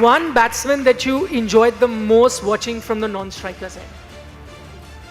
One batsman that you enjoyed the most watching from the non-strikers end?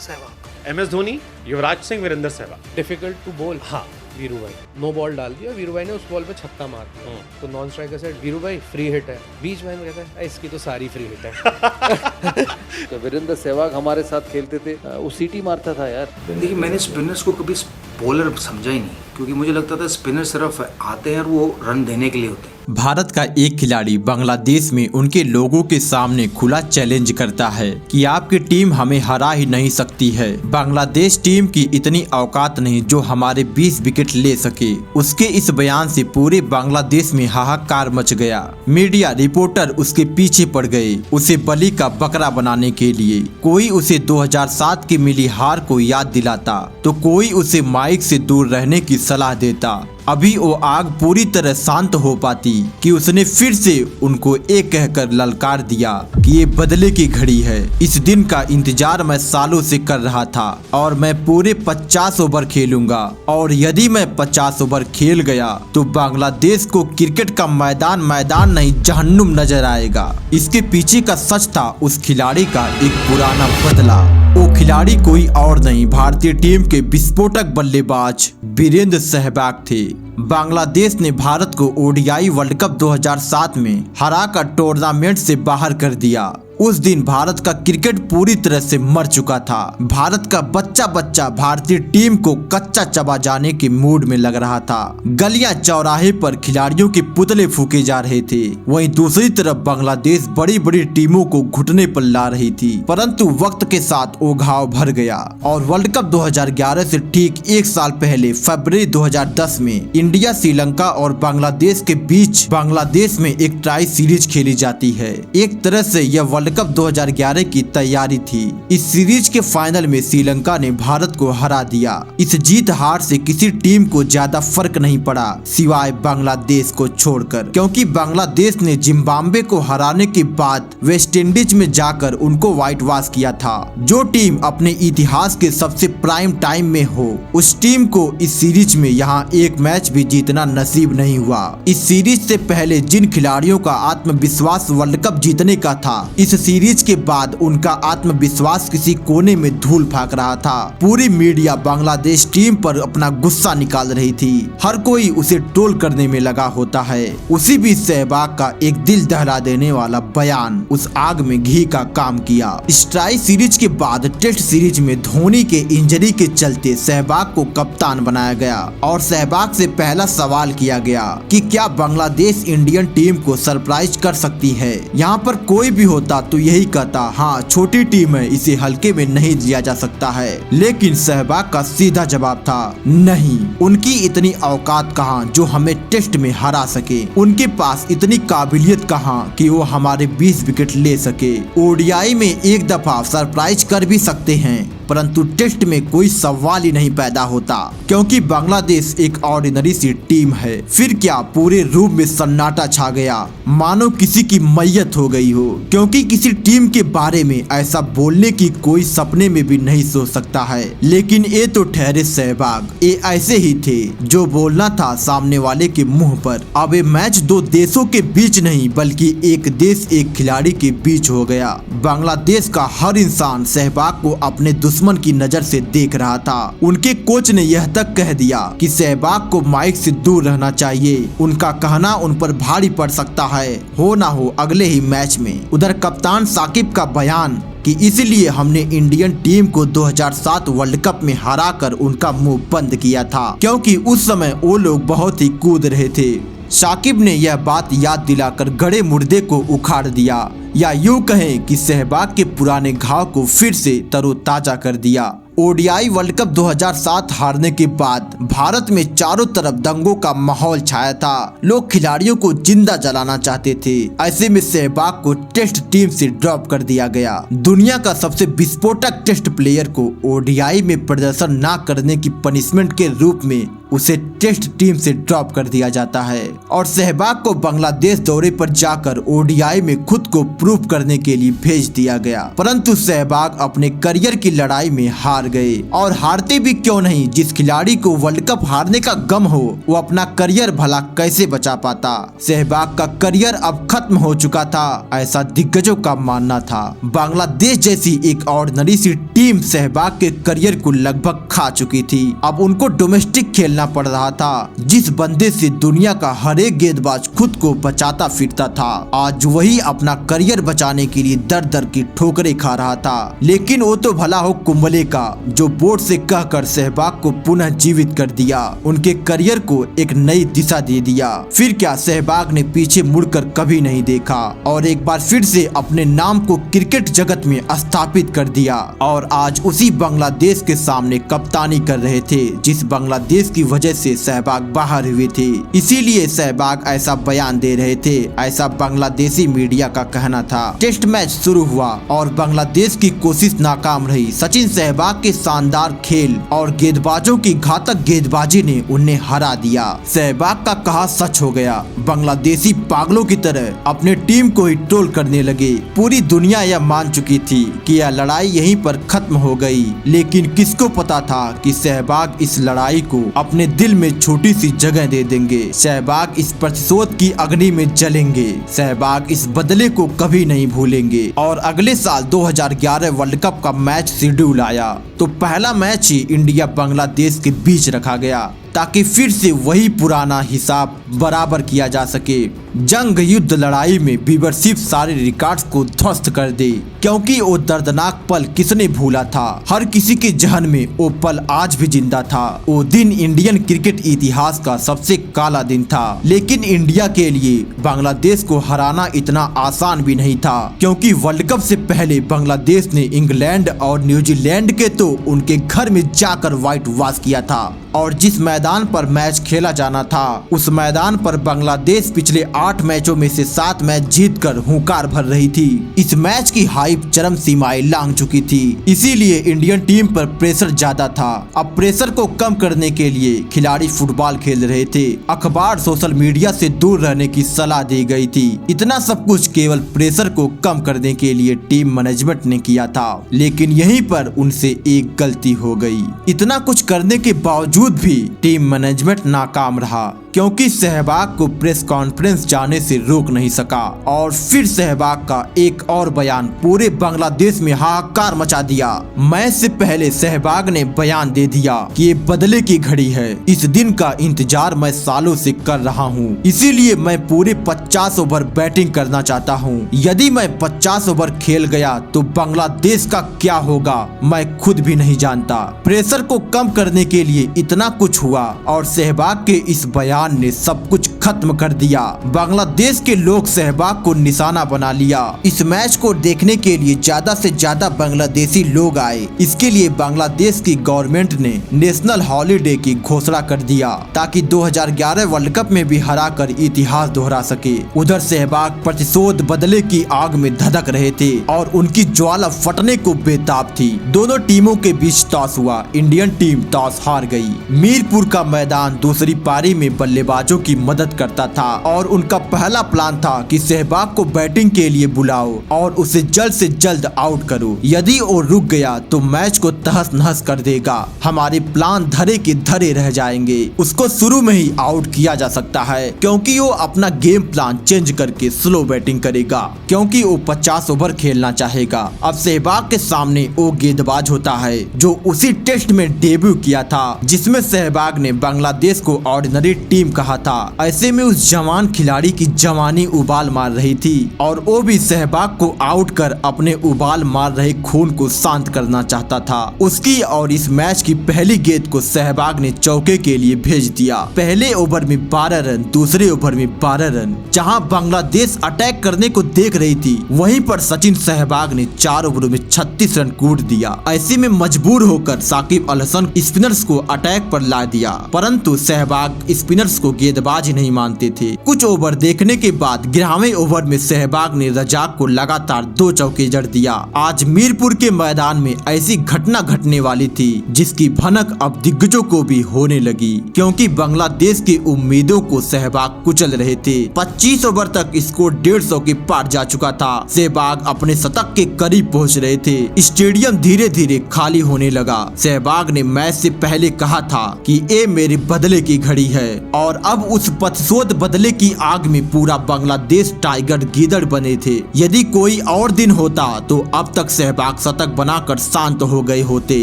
Sehwag. MS Dhoni, Yuvraj Singh, Virender Sehwag. Difficult to bowl. हाँ। वीरू भाई no ball डाल दिया, वीरू भाई ने उस बॉल पे छक्का मार दिया, तो नॉन स्ट्राइकर से वीरू भाई फ्री हिट है, बीच में कहता है इसकी तो सारी फ्री हिट है। तो वीरेंद्र सहवाग हमारे साथ खेलते थे, वो सीटी मारता था यार। देखिए मैंने स्पिनर्स को कभी बॉलर समझा ही नहीं, क्योंकि मुझे लगता था स्पिनर सिर्फ आते हैं और वो रन देने के लिए होते हैं। भारत का एक खिलाड़ी बांग्लादेश में उनके लोगों के सामने खुला चैलेंज करता है कि आपकी टीम हमें हरा ही नहीं सकती है। बांग्लादेश टीम की इतनी औकात नहीं जो हमारे 20 विकेट ले सके। उसके इस बयान से पूरे बांग्लादेश में हाहाकार मच गया। मीडिया रिपोर्टर उसके पीछे पड़ गए उसे बलि का बकरा बनाने के लिए। कोई उसे 2007 की मिली हार को याद दिलाता तो कोई उसे माइक से दूर रहने की सलाह देता। अभी वो आग पूरी तरह शांत हो पाती कि उसने फिर से उनको एक कहकर ललकार दिया कि ये बदले की घड़ी है। इस दिन का इंतजार मैं सालों से कर रहा था और मैं पूरे 50 ओवर खेलूंगा, और यदि मैं 50 ओवर खेल गया तो बांग्लादेश को क्रिकेट का मैदान नहीं जहन्नुम नजर आएगा। इसके पीछे का सच था उस खिलाड़ी का एक पुराना बदला। वो खिलाड़ी कोई और नहीं, भारतीय टीम के विस्फोटक बल्लेबाज वीरेंद्र सहवाग थे। बांग्लादेश ने भारत को ओडीआई वर्ल्ड कप 2007 में हराकर टूर्नामेंट से बाहर कर दिया। उस दिन भारत का क्रिकेट पूरी तरह से मर चुका था। भारत का बच्चा भारतीय टीम को कच्चा चबा जाने के मूड में लग रहा था। गलियां चौराहे पर खिलाड़ियों के पुतले फूके जा रहे थे। वहीं दूसरी तरफ बांग्लादेश बड़ी बड़ी टीमों को घुटने पर ला रही थी, परंतु वक्त के साथ वो घाव भर गया और वर्ल्ड कप 2011 से ठीक एक साल पहले फरवरी 2010 में इंडिया, श्रीलंका और बांग्लादेश के बीच बांग्लादेश में एक ट्राई सीरीज खेली जाती है। एक तरह से यह वर्ल्ड कप 2011 की तैयारी थी। इस सीरीज के फाइनल में श्रीलंका ने भारत को हरा दिया। इस जीत हार से किसी टीम को ज्यादा फर्क नहीं पड़ा सिवाय बांग्लादेश को छोड़कर, क्योंकि बांग्लादेश ने जिम्बाब्वे को हराने के बाद वेस्टइंडीज में जाकर उनको व्हाइट वॉश किया था। जो टीम अपने इतिहास के सबसे प्राइम टाइम में हो, उस टीम को इस सीरीज में यहाँ एक मैच भी जीतना नसीब नहीं हुआ। इस सीरीज से पहले जिन खिलाड़ियों का आत्मविश्वास वर्ल्ड कप जीतने का था, इस सीरीज के बाद उनका आत्मविश्वास किसी कोने में धूल फेंक रहा था। पूरी मीडिया बांग्लादेश टीम पर अपना गुस्सा निकाल रही थी। हर कोई उसे ट्रोल करने में लगा होता है। उसी बीच सहवाग का एक दिल दहला देने वाला बयान उस आग में घी का काम किया। इस ट्राई सीरीज के बाद टेस्ट सीरीज में धोनी के इंजरी के चलते सहवाग को कप्तान बनाया गया और सहवाग से पहला सवाल किया गया कि क्या बांग्लादेश इंडियन टीम को सरप्राइज कर सकती है। यहाँ पर कोई भी होता तो यही कहता, हाँ छोटी टीम है, इसे हल्के में नहीं लिया जा सकता है। लेकिन सहवाग का सीधा जवाब था, नहीं, उनकी इतनी औकात कहाँ जो हमें टेस्ट में हरा सके। उनके पास इतनी काबिलियत कहाँ कि वो हमारे 20 विकेट ले सके। ओडीआई में एक दफा सरप्राइज कर भी सकते हैं, परंतु टेस्ट में कोई सवाल ही नहीं पैदा होता, क्योंकि बांग्लादेश एक ऑर्डिनरी सी टीम है। फिर क्या पूरे रूम में सन्नाटा छा गया, मानो किसी की मैयत हो गई हो, क्योंकि किसी टीम के बारे में ऐसा बोलने की कोई सपने में भी नहीं सोच सकता है। लेकिन ये तो ठहरे सहवाग, ये ऐसे ही थे जो बोलना था सामने वाले के मुंह पर। अब ये मैच दो देशों के बीच नहीं बल्कि एक देश एक खिलाड़ी के बीच हो गया। बांग्लादेश का हर इंसान सहवाग को अपने दुश्मन की नजर से देख रहा था। उनके कोच ने यह तक कह दिया कि सहवाग को माइक से दूर रहना चाहिए। उनका कहना उन पर भारी पड़ सकता है, हो ना हो अगले ही मैच में। उधर कप्तान साकिब का बयान कि इसलिए हमने इंडियन टीम को 2007 वर्ल्ड कप में हराकर उनका मुंह बंद किया था, क्योंकि उस समय वो लोग बहुत ही कूद रहे थे। साकिब ने यह बात याद दिलाकर गड़े मुर्दे को उखाड़ दिया, या यूं कहें कि सहवाग के पुराने घाव को फिर से तरोताजा कर दिया। ओडीआई वर्ल्ड कप 2007 हारने के बाद भारत में चारों तरफ दंगों का माहौल छाया था। लोग खिलाड़ियों को जिंदा जलाना चाहते थे। ऐसे में सहवाग को टेस्ट टीम से ड्रॉप कर दिया गया। दुनिया का सबसे विस्फोटक टेस्ट प्लेयर को ओडीआई में प्रदर्शन न करने की पनिशमेंट के रूप में उसे टेस्ट टीम से ड्रॉप कर दिया जाता है और सहवाग को बांग्लादेश दौरे पर जाकर ओडीआई में खुद को प्रूव करने के लिए भेज दिया गया। परंतु सहवाग अपने करियर की लड़ाई में हार हार गए। और हारते भी क्यों नहीं, जिस खिलाड़ी को वर्ल्ड कप हारने का गम हो वो अपना करियर भला कैसे बचा पाता। सहवाग का करियर अब खत्म हो चुका था, ऐसा दिग्गजों का मानना था। बांग्लादेश जैसी एक ऑर्डिनरी सी टीम सहवाग के करियर को लगभग खा चुकी थी। अब उनको डोमेस्टिक खेलना पड़ रहा था। जिस बंदे से दुनिया का हर एक गेंदबाज खुद को बचाता फिरता था, आज वही अपना करियर बचाने के लिए दर दर की ठोकरें खा रहा था। लेकिन वो तो भला हो कुंबले का, जो बोर्ड से कहकर सहवाग को पुनः जीवित कर दिया, उनके करियर को एक नई दिशा दे दिया। फिर क्या, सहवाग ने पीछे मुड़कर कभी नहीं देखा और एक बार फिर से अपने नाम को क्रिकेट जगत में स्थापित कर दिया। और आज उसी बांग्लादेश के सामने कप्तानी कर रहे थे जिस बांग्लादेश की वजह से सहवाग बाहर हुए थे। इसीलिए सहवाग ऐसा बयान दे रहे थे, ऐसा बांग्लादेशी मीडिया का कहना था। टेस्ट मैच शुरू हुआ और बांग्लादेश की कोशिश नाकाम रही। सचिन सहवाग के शानदार खेल और गेंदबाजों की घातक गेंदबाजी ने उन्हें हरा दिया। सहवाग का कहा सच हो गया। बांग्लादेशी पागलों की तरह अपने टीम को ही ट्रोल करने लगे। पूरी दुनिया यह मान चुकी थी कि यह लड़ाई यहीं पर खत्म हो गई, लेकिन किसको पता था कि सहवाग इस लड़ाई को अपने दिल में छोटी सी जगह दे देंगे। सहवाग इस प्रतिशोध की अग्नि में जलेंगे। सहवाग इस बदले को कभी नहीं भूलेंगे। और अगले साल 2011 वर्ल्ड कप का मैच शेड्यूल आया तो पहला मैच ही इंडिया बांग्लादेश के बीच रखा गया ताकि फिर से वही पुराना हिसाब बराबर किया जा सके। जंग युद्ध लड़ाई में व्यूवरशिप सारे रिकॉर्ड्स को ध्वस्त कर दे, क्योंकि वो दर्दनाक पल किसने भूला था। हर किसी के जहन में वो पल आज भी जिंदा था। वो दिन इंडियन क्रिकेट इतिहास का सबसे काला दिन था। लेकिन इंडिया के लिए बांग्लादेश को हराना इतना आसान भी नहीं था, क्योंकि वर्ल्ड कप से पहले बांग्लादेश ने इंग्लैंड और न्यूजीलैंड के तो उनके घर में जाकर व्हाइट वॉश किया था। और जिस मैदान पर मैच खेला जाना था उस मैदान पर बांग्लादेश पिछले 8 मैचों में से 7 मैच जीतकर हुंकार भर रही थी। इस मैच की हाइप चरम सीमाएं लांघ चुकी थी, इसीलिए इंडियन टीम पर प्रेशर ज्यादा था। अब प्रेशर को कम करने के लिए खिलाड़ी फुटबॉल खेल रहे थे। अखबार, सोशल मीडिया से दूर रहने की सलाह दी गई थी। इतना सब कुछ केवल प्रेशर को कम करने के लिए टीम मैनेजमेंट ने किया था, लेकिन यहीं पर उनसे एक गलती हो गई। इतना कुछ करने के बावजूद भी टीम मैनेजमेंट नाकाम रहा, क्योंकि सहवाग को प्रेस कॉन्फ्रेंस जाने से रोक नहीं सका। और फिर सहवाग का एक और बयान पूरे बांग्लादेश में हाहाकार मचा दिया। मैच से पहले सहवाग ने बयान दे दिया कि ये बदले की घड़ी है। इस दिन का इंतजार मैं सालों से कर रहा हूँ, इसीलिए मैं पूरे 50 ओवर बैटिंग करना चाहता हूँ। यदि मैं 50 ओवर खेल गया तो बांग्लादेश का क्या होगा मैं खुद भी नहीं जानता। प्रेशर को कम करने के लिए इतना कुछ हुआ और सहवाग के इस बयान ने सब कुछ खत्म कर दिया। बांग्लादेश के लोग सहवाग को निशाना बना लिया। इस मैच को देखने के लिए ज्यादा से ज्यादा बांग्लादेशी लोग आए। इसके लिए बांग्लादेश की गवर्नमेंट ने नेशनल हॉलीडे की घोषणा कर दिया ताकि 2011 वर्ल्ड कप में भी हराकर इतिहास दोहरा सके। उधर सहवाग प्रतिशोध बदले की आग में धधक रहे थे और उनकी ज्वाला फटने को बेताब थी। दोनों टीमों के बीच टॉस हुआ। इंडियन टीम टॉस हार गई। मीरपुर का मैदान दूसरी पारी में बल्लेबाजों की मदद करता था और उनका पहला प्लान था कि सहवाग को बैटिंग के लिए बुलाओ और उसे जल्द से जल्द आउट करो। यदि वो रुक गया तो मैच को तहस नहस कर देगा। हमारे प्लान धरे के धरे रह जाएंगे। उसको शुरू में ही आउट किया जा सकता है, क्योंकि वो अपना गेम प्लान चेंज करके स्लो बैटिंग करेगा, क्योंकि वो 50 ओवर खेलना चाहेगा। अब सहवाग के सामने वो गेंदबाज होता है जो उसी टेस्ट में डेब्यू किया था जिसमें सहवाग ने बांग्लादेश को ऑर्डिनरी टीम कहा था। ऐसे में उस जवान खिलाड़ी की जवानी उबाल मार रही थी और वो भी सहवाग को आउट कर अपने उबाल मार रहे खून को शांत करना चाहता था। उसकी और इस मैच की पहली गेंद को सहवाग ने चौके के लिए भेज दिया। पहले ओवर में 12 रन, दूसरे ओवर में 12 रन। जहां बांग्लादेश अटैक करने को देख रही थी, वहीं पर सचिन सहवाग ने 4 ओवरों में 36 रन कूट दिया। ऐसे में मजबूर होकर साकिब अल हसन स्पिनर्स को अटैक पर ला दिया, परंतु सहवाग स्पिनर्स बॉलर्स को गेंदबाज नहीं मानते थे। कुछ ओवर देखने के बाद 11वें ओवर में सहवाग ने रजाक को लगातार 2 चौके जड़ दिया। आज मीरपुर के मैदान में ऐसी घटना घटने वाली थी जिसकी भनक अब दिग्गजों को भी होने लगी, क्योंकि बांग्लादेश की उम्मीदों को सहवाग कुचल रहे थे। 25 ओवर तक स्कोर 150 के पार जा चुका था। सहवाग अपने शतक के करीब पहुंच रहे थे। स्टेडियम धीरे धीरे खाली होने लगा। सहवाग ने मैच से पहले कहा था कि ये मेरे बदले की घड़ी है, और अब उस प्रतिशोध बदले की आग में पूरा बांग्लादेश टाइगर गीदड़ बने थे। यदि कोई और दिन होता तो अब तक सहवाग शतक बनाकर शांत हो गए होते,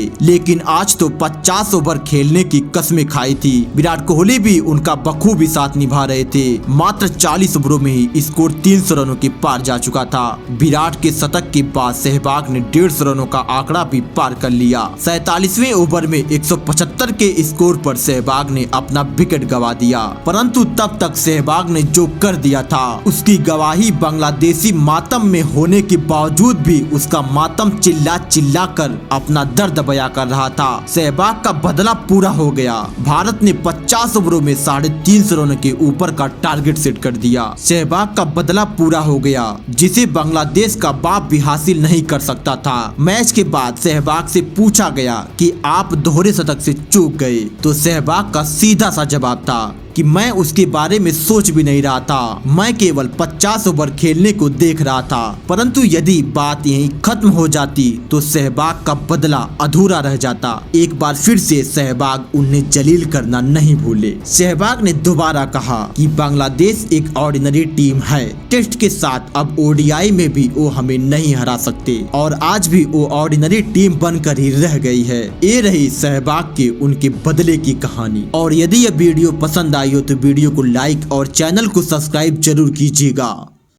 लेकिन आज तो 50 ओवर खेलने की कसमें खाई थी। विराट कोहली भी उनका बखूबी साथ निभा रहे थे। मात्र 40 ओवरों में ही स्कोर 300 रनों के पार जा चुका था। विराट के शतक के बाद सहवाग ने 150 रनों का आंकड़ा भी पार कर लिया। 47वें ओवर में 175 के स्कोर पर सहवाग ने अपना विकेट गवा दिया, परंतु तब तक सहवाग ने जो कर दिया था उसकी गवाही बांग्लादेशी मातम में होने के बावजूद भी उसका मातम चिल्ला चिल्ला कर अपना दर्द बयां कर रहा था। सहवाग का बदला पूरा हो गया। भारत ने 50 ओवरों में 350 रनों के ऊपर का टारगेट सेट कर दिया। सहवाग का बदला पूरा हो गया, जिसे बांग्लादेश का बाप भी हासिल नहीं कर सकता था। मैच के बाद सहवाग से पूछा गया कि आप दोहरे शतक से चूक गए, तो सहवाग का सीधा सा जवाब था कि मैं उसके बारे में सोच भी नहीं रहा था, मैं केवल 50 ओवर खेलने को देख रहा था। परंतु यदि बात यहीं खत्म हो जाती तो सहवाग का बदला अधूरा रह जाता। एक बार फिर से सहवाग उन्हें जलील करना नहीं भूले। सहवाग ने दोबारा कहा कि बांग्लादेश एक ऑर्डिनरी टीम है। टेस्ट के साथ अब ओडीआई में भी वो हमें नहीं हरा सकते, और आज भी वो ऑर्डिनरी टीम बनकर ही रह गई है। ये रही सहवाग के उनके बदले की कहानी। और यदि यह वीडियो पसंद आई हो तो वीडियो को लाइक और चैनल को सब्सक्राइब जरूर कीजिएगा।